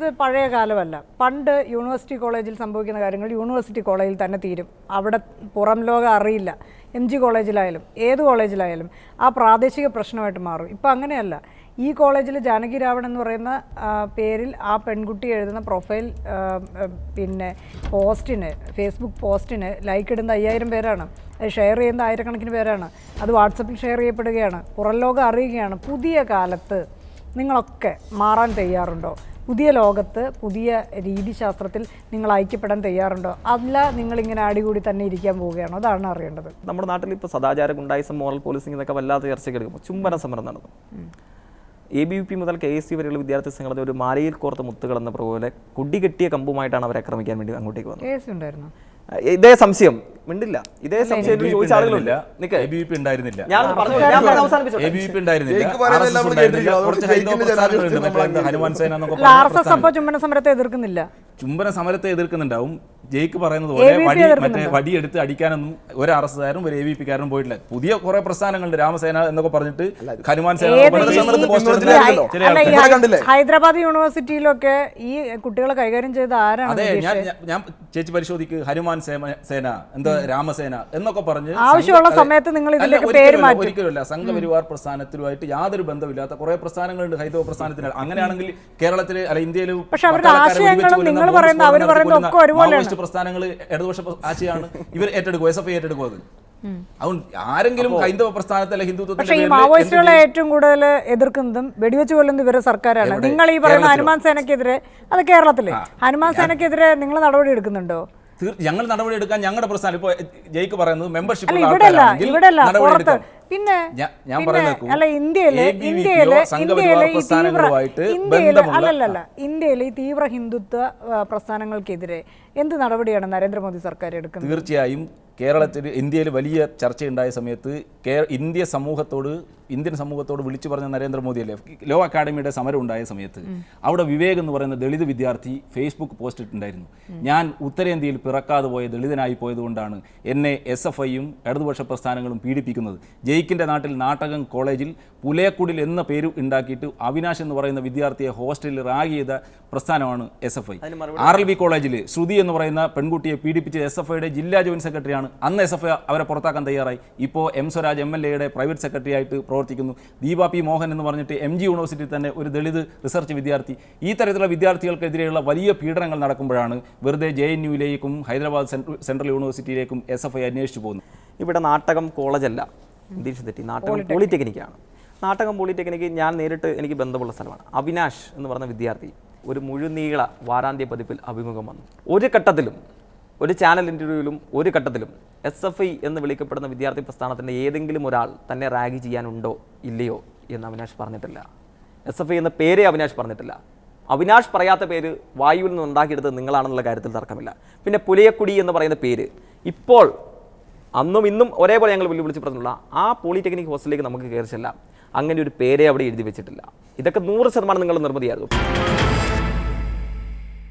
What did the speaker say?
ഇത് പഴയ കാലമല്ല. പണ്ട് യൂണിവേഴ്സിറ്റി കോളേജിൽ സംഭവിക്കുന്ന കാര്യങ്ങൾ യൂണിവേഴ്സിറ്റി കോളേജിൽ തന്നെ തീരും. അവിടെ പുറം ലോകം അറിയില്ല. MG കോളേജിലായാലും ഏത് കോളേജിലായാലും ആ പ്രാദേശിക പ്രശ്നമായിട്ട് മാറും. ഇപ്പം അങ്ങനെയല്ല. ഈ കോളേജിൽ ജാനകി രാവൺ എന്ന് പറയുന്ന പേരിൽ ആ പെൺകുട്ടി എഴുതുന്ന പ്രൊഫൈൽ പിന്നെ പോസ്റ്റിന്, ഫേസ്ബുക്ക് പോസ്റ്റിന് ലൈക്ക് ഇടുന്ന 5000 പേരാണ്, അത് ഷെയർ ചെയ്യുന്ന ആയിരക്കണക്കിന് പേരാണ്, അത് വാട്സപ്പിൽ ഷെയർ ചെയ്യപ്പെടുകയാണ്, പുറം ലോകം അറിയുകയാണ്. പുതിയ കാലത്ത് നിങ്ങളൊക്കെ മാറാൻ തയ്യാറുണ്ടോ? പുതിയ ലോകത്ത് പുതിയ രീതിശാസ്ത്രത്തിൽ നിങ്ങൾ ഐക്യപ്പെടാൻ തയ്യാറുണ്ടോ? അല്ല നിങ്ങളിങ്ങനെ അടികൂടി തന്നെ ഇരിക്കാൻ പോവുകയാണോ? അതാണ് അറിയേണ്ടത്. നമ്മുടെ നാട്ടിൽ ഇപ്പോൾ സദാചാര ഗുണ്ടായിസം, മോറൽ പോലീസിംഗ് എന്നൊക്കെ വല്ലാത്ത ചർച്ചയ്ക്ക് എടുക്കുമ്പോൾ ചുംബന സമരം നടന്നു. ABVP മുതൽ KSC വരെയുള്ള വിദ്യാർത്ഥി സംഘടന ഒരു മാലയിൽ കോർത്ത മുത്തുകൾ എന്ന പോലെ കുടികെട്ടിയ കമ്പുമായിട്ടാണ് അവരെ ആക്രമിക്കാൻ വേണ്ടി അങ്ങോട്ടേക്ക് വന്നത്. ഇതേ സംശയം മിണ്ടില്ല. ഇതേ സംശയം ചോദിച്ച ആളുകളില്ല. ചുംബന സമരത്തെ എതിർക്കുന്നില്ല. ചുംബന സമരത്തെ എതിർക്കുന്നുണ്ടാവും. ജയിക്ക് പറയുന്നത് പോലെ വടിയെടുത്ത് അടിക്കാനൊന്നും ഒരു RSSകാരും ഒരു ABVPക്കാരും പോയിട്ടില്ല. പുതിയ കുറെ പ്രസ്ഥാനങ്ങളുണ്ട്, രാമസേന എന്നൊക്കെ പറഞ്ഞിട്ട് ഹനുമാൻ സേന. ഹൈദരാബാദ് യൂണിവേഴ്സിറ്റിയിലൊക്കെ ഈ കുട്ടികളെ കൈകാര്യം ചെയ്ത ആരാണ്? അതെ, ഞാൻ ചേച്ചി പരിശോധിക്ക്. ഹനുമാൻ സേന, എന്താ രാമസേന എന്നൊക്കെ പറഞ്ഞ് ആവശ്യമുള്ള സമയത്ത് നിങ്ങൾ ഒരിക്കലുമല്ല. സംഘപരിവാർ പ്രസ്ഥാനത്തിലുമായിട്ട് യാതൊരു ബന്ധമില്ലാത്ത കുറെ പ്രസ്ഥാനങ്ങളുണ്ട് ഹൈന്ദവ പ്രസ്ഥാനത്തിന്. അങ്ങനെയാണെങ്കിൽ കേരളത്തില് അല്ല ഇന്ത്യയിലും പ്രസ്ഥാനങ്ങൾ ഇടതുപക്ഷ ആശയാണ് ഇവർ ഏറ്റെടുക്കും, SFI ഏറ്റെടുക്കും. അതുകൊണ്ട് ആരെങ്കിലും ഹൈന്ദവ പ്രസ്ഥാനത്തല്ല ഹിന്ദുത്വത്തിന്റെ മാവോയിസ്റ്റുകളെ ഏറ്റവും കൂടുതൽ എതിർക്കുന്നതും വെടിവെച്ച് കൊല്ലുന്നത് ഇവരെ സർക്കാരാണ്. നിങ്ങൾ ഈ പറയുന്ന ഹനുമാൻ സേനക്കെതിരെ, അത് കേരളത്തില് ഹനുമാൻ സേനക്കെതിരെ നിങ്ങൾ നടപടി എടുക്കുന്നുണ്ടോ? ഞങ്ങൾ നടപടി എടുക്കാൻ ഞങ്ങളുടെ പ്രസ്ഥാനം ഇപ്പോൾ ജയിക്ക് പറയുന്നത് മെമ്പർഷിപ്പ് പിന്നെ ഞാൻ പറയുന്നത് ഇന്ത്യയിലെ ഈ തീവ്ര ഹിന്ദുത്വ പ്രസ്ഥാനങ്ങൾക്കെതിരെ എന്ത് നടപടിയാണ് നരേന്ദ്രമോദി സർക്കാർ എടുക്കുന്നത്? തീർച്ചയായും കേരളത്തിൽ, ഇന്ത്യയിൽ വലിയ ചർച്ചയുണ്ടായ സമയത്ത് ഇന്ത്യൻ സമൂഹത്തോട് വിളിച്ചു പറഞ്ഞ നരേന്ദ്രമോദിയല്ലേ. ലോ അക്കാഡമിയുടെ സമരം ഉണ്ടായ സമയത്ത് അവിടെ വിവേക് എന്ന് പറയുന്ന ദളിത് വിദ്യാർത്ഥി ഫേസ്ബുക്ക് പോസ്റ്റ് ഇട്ടുണ്ടായിരുന്നു. ഞാൻ ഉത്തരേന്ത്യയിൽ പിറക്കാതെ പോയ ദളിതനായി പോയതുകൊണ്ടാണ് എന്നെ SFIയും ഇടതുപക്ഷ പ്രസ്ഥാനങ്ങളും പീഡിപ്പിക്കുന്നത്. ജയിക്കിൻ്റെ നാട്ടിൽ നാട്ടകം കോളേജിൽ പുലയക്കുടിൽ എന്ന പേര് ഉണ്ടാക്കിയിട്ട് അവിനാശ് എന്ന് പറയുന്ന വിദ്യാർത്ഥിയെ ഹോസ്റ്റലിൽ റാഗ് ചെയ്ത പ്രസ്ഥാനമാണ് SFI. RLV കോളേജിൽ ശ്രുതി എന്ന് പറയുന്ന പെൺകുട്ടിയെ പീഡിപ്പിച്ച SFIയുടെ ജില്ലാ ജോയിന്റ് സെക്രട്ടറിയാണ്. അന്ന് SFI അവരെ പുറത്താക്കാൻ തയ്യാറായി. ഇപ്പോൾ M സ്വരാജ് MLAയുടെ പ്രൈവറ്റ് സെക്രട്ടറി ആയിട്ട് പ്രവർത്തിക്കുന്നു. ദീപ P മോഹൻ എന്ന് പറഞ്ഞിട്ട് MG യൂണിവേഴ്സിറ്റി തന്നെ ഒരു ദളിത് റിസർച്ച് വിദ്യാർത്ഥി. ഈ തരത്തിലുള്ള വിദ്യാർത്ഥികൾക്കെതിരെയുള്ള വലിയ പീഡനങ്ങൾ നടക്കുമ്പോഴാണ് വെറുതെ JNUവിലേക്കും ഹൈദരാബാദ് സെൻട്രൽ യൂണിവേഴ്സിറ്റിയിലേക്കും SFI അന്വേഷിച്ചു പോകുന്നത്. ഇവിടെ നാട്ടകം കോളേജല്ല, ഇംഗ്ലീഷ് തെറ്റി, നാട്ടകം പോളിടെക്നിക്കാണ്. നാട്ടകം പോളിടെക്നിക്ക് ഞാൻ നേരിട്ട് എനിക്ക് ബന്ധമുള്ള സ്ഥലമാണ്. അവിനാഷ് എന്ന് പറഞ്ഞ വിദ്യാർത്ഥി ഒരു മുഴുനീള വാരാന്ത്യ പതിപ്പിൽ അഭിമുഖം വന്നു. ഒരു ഘട്ടത്തിലും, ഒരു ചാനൽ ഇൻ്റർവ്യൂവിലും ഒരു ഘട്ടത്തിലും SFI എന്ന് വിളിക്കപ്പെടുന്ന വിദ്യാർത്ഥി പ്രസ്ഥാനത്തിൻ്റെ ഏതെങ്കിലും ഒരാൾ തന്നെ റാഗ് ചെയ്യാനുണ്ടോ ഇല്ലയോ എന്ന് അവിനാഷ് പറഞ്ഞിട്ടില്ല. SFI എന്ന പേരേ അവിനാഷ് പറഞ്ഞിട്ടില്ല. അവിനാഷ് പറയാത്ത പേര് വായുവിൽ നിന്ന് ഉണ്ടാക്കിയെടുത്തത് നിങ്ങളാണെന്നുള്ള കാര്യത്തിൽ തർക്കമില്ല. പിന്നെ പുലയക്കുടി എന്ന് പറയുന്ന പേര് ഇപ്പോൾ അന്നും ഇന്നും ഒരേപോലെ ഞങ്ങൾ വിളിച്ച് പറഞ്ഞിട്ടുള്ള ആ പോളിടെക്നിക് ഹോസ്റ്റലിലേക്ക് നമുക്ക് കയറി ചെല്ലാം. അങ്ങനെ ഒരു പേരെ അവിടെ എഴുതി വെച്ചിട്ടില്ല. ഇതൊക്കെ 100% നിങ്ങളുടെ നിർമ്മിതിയായിരുന്നു.